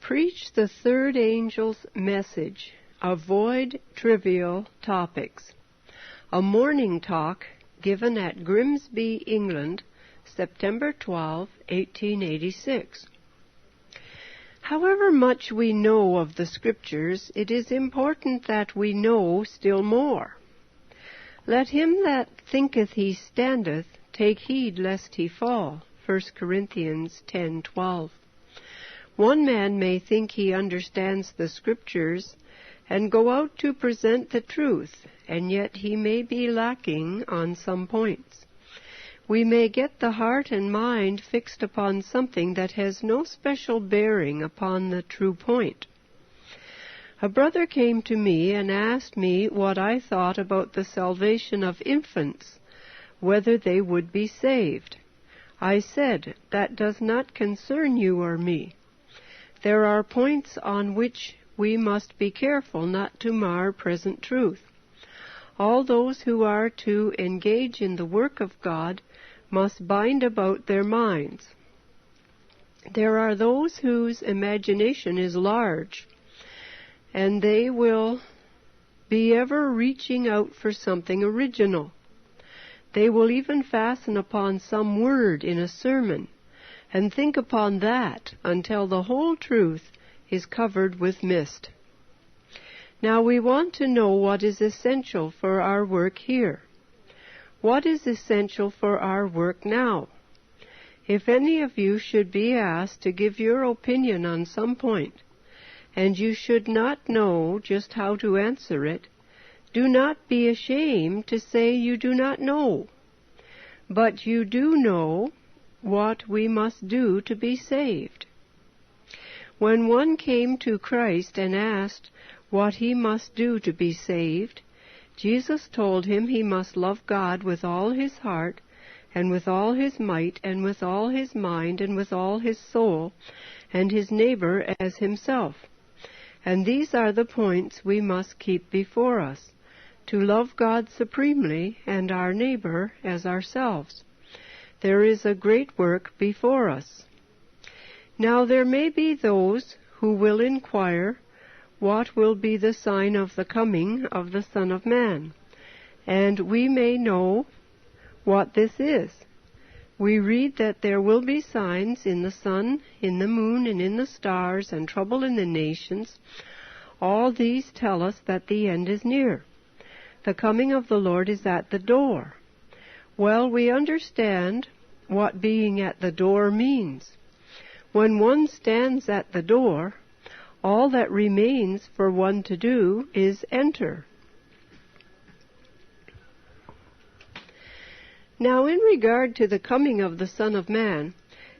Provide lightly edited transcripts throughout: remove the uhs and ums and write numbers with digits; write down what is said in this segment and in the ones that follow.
Preach the third angel's message. Avoid trivial topics. A morning talk given at Grimsby, England, September 12, 1886. However much we know of the Scriptures, it is important that we know still more. Let him that thinketh he standeth take heed lest he fall. 1 Corinthians 10:12. One man may think he understands the Scriptures and go out to present the truth, and yet he may be lacking on some points. We may get the heart and mind fixed upon something that has no special bearing upon the true point. A brother came to me and asked me what I thought about the salvation of infants, whether they would be saved. I said, "That does not concern you or me. There are points on which we must be careful not to mar present truth. All those who are to engage in the work of God must bind about their minds. There are those whose imagination is large, and they will be ever reaching out for something original. They will even fasten upon some word in a sermon, and think upon that until the whole truth is covered with mist. Now we want to know what is essential for our work here. What is essential for our work now? If any of you should be asked to give your opinion on some point, and you should not know just how to answer it, do not be ashamed to say you do not know. But you do know what we must do to be saved. When one came to Christ and asked what he must do to be saved, Jesus told him he must love God with all his heart, and with all his might, and with all his mind, and with all his soul, and his neighbor as himself. And these are the points we must keep before us: to love God supremely, and our neighbor as ourselves. There is a great work before us. Now there may be those who will inquire, what will be the sign of the coming of the Son of Man? And we may know what this is. We read that there will be signs in the sun, in the moon, and in the stars, and trouble in the nations. All these tell us that the end is near. The coming of the Lord is at the door. Well, we understand what being at the door means. When one stands at the door, all that remains for one to do is enter. Now, in regard to the coming of the Son of Man,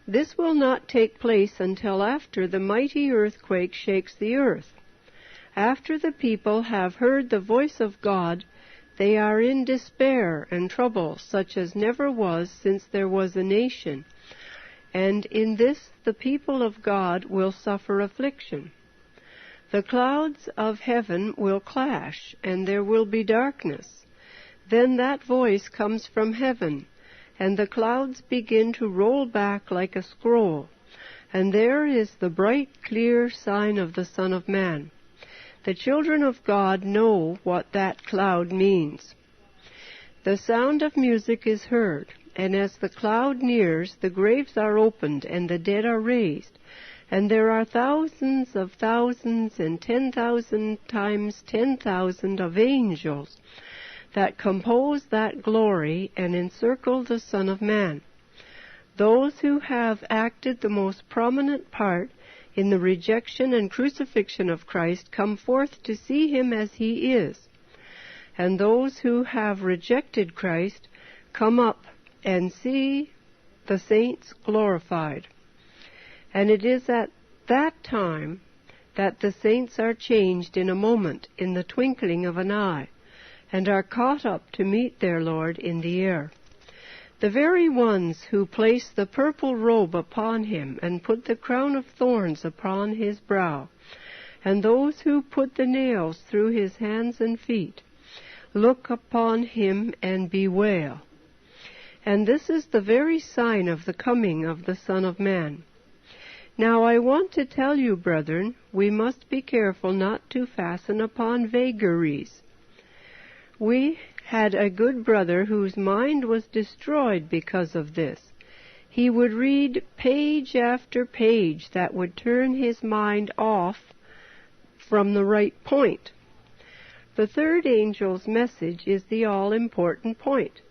this will not take place until after the mighty earthquake shakes the earth. After the people have heard the voice of God, they are in despair and trouble such as never was since there was a nation, and in this the people of God will suffer affliction. The clouds of heaven will clash, and there will be darkness. Then that voice comes from heaven, and the clouds begin to roll back like a scroll, and there is the bright, clear sign of the Son of Man. The children of God know what that cloud means. The sound of music is heard, and as the cloud nears, the graves are opened, and the dead are raised, and there are thousands of thousands and 10,000 times 10,000 of angels that compose that glory and encircle the Son of Man. Those who have acted the most prominent part in the rejection and crucifixion of Christ come forth to see him as he is, and those who have rejected Christ come up and see the saints glorified. And it is at that time that the saints are changed in a moment, in the twinkling of an eye, and are caught up to meet their Lord in the air. The very ones who place the purple robe upon him and put the crown of thorns upon his brow, and those who put the nails through his hands and feet, look upon him and bewail. And this is the very sign of the coming of the Son of Man. Now I want to tell you, brethren, we must be careful not to fasten upon vagaries. We had a good brother whose mind was destroyed because of this. He would read page after page that would turn his mind off from the right point. The third angel's message is the all-important point.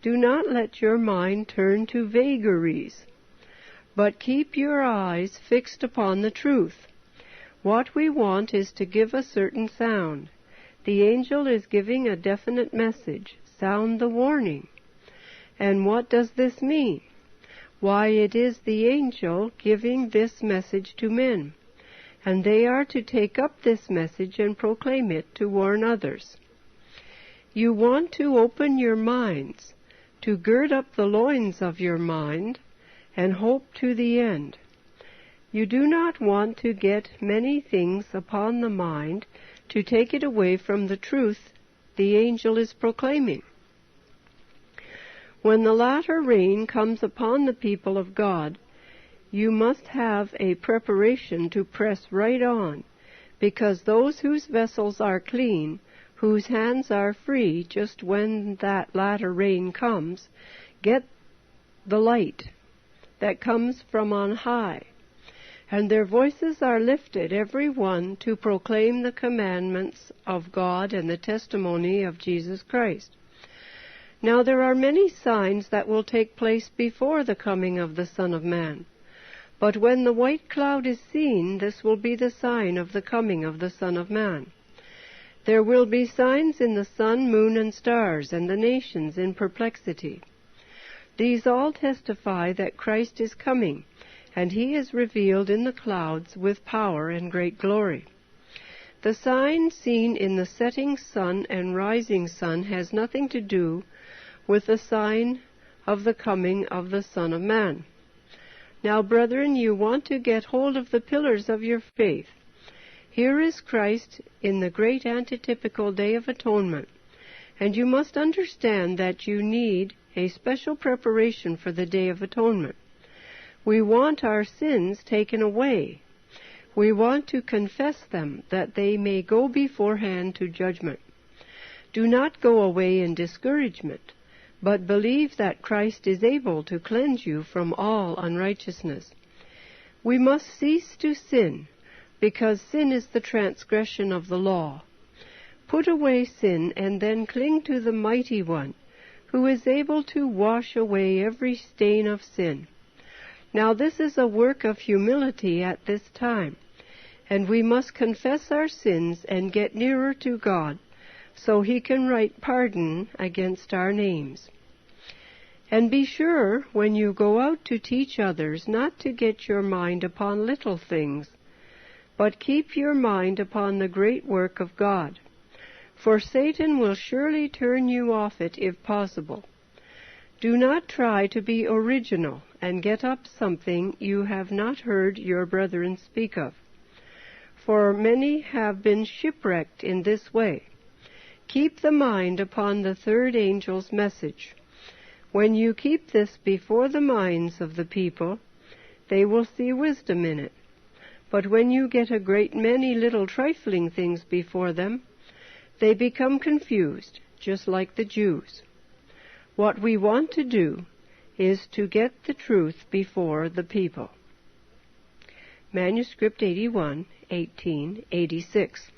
Do not let your mind turn to vagaries, but keep your eyes fixed upon the truth. What we want is to give a certain sound. The angel is giving a definite message. Sound the warning. And what does this mean? Why, it is the angel giving this message to men, and they are to take up this message and proclaim it to warn others. You want to open your minds, to gird up the loins of your mind, and hope to the end. You do not want to get many things upon the mind to take it away from the truth the angel is proclaiming. When the latter rain comes upon the people of God, you must have a preparation to press right on, because those whose vessels are clean, whose hands are free just when that latter rain comes, get the light that comes from on high, and their voices are lifted, every one, to proclaim the commandments of God and the testimony of Jesus Christ. Now there are many signs that will take place before the coming of the Son of Man. But when the white cloud is seen, this will be the sign of the coming of the Son of Man. There will be signs in the sun, moon, and stars, and the nations in perplexity. These all testify that Christ is coming, and he is revealed in the clouds with power and great glory. The sign seen in the setting sun and rising sun has nothing to do with the sign of the coming of the Son of Man. Now, brethren, you want to get hold of the pillars of your faith. Here is Christ in the great antitypical Day of Atonement, and you must understand that you need a special preparation for the Day of Atonement. We want our sins taken away. We want to confess them, that they may go beforehand to judgment. Do not go away in discouragement, but believe that Christ is able to cleanse you from all unrighteousness. We must cease to sin, because sin is the transgression of the law. Put away sin, and then cling to the Mighty One, who is able to wash away every stain of sin. Now this is a work of humility at this time, and we must confess our sins and get nearer to God, so he can write pardon against our names. And be sure, when you go out to teach others, not to get your mind upon little things, but keep your mind upon the great work of God. For Satan will surely turn you off it if possible. Do not try to be original and get up something you have not heard your brethren speak of, for many have been shipwrecked in this way. Keep the mind upon the third angel's message. When you keep this before the minds of the people, they will see wisdom in it. But when you get a great many little trifling things before them, they become confused, just like the Jews. What we want to do is to get the truth before the people. Manuscript 81, 1886.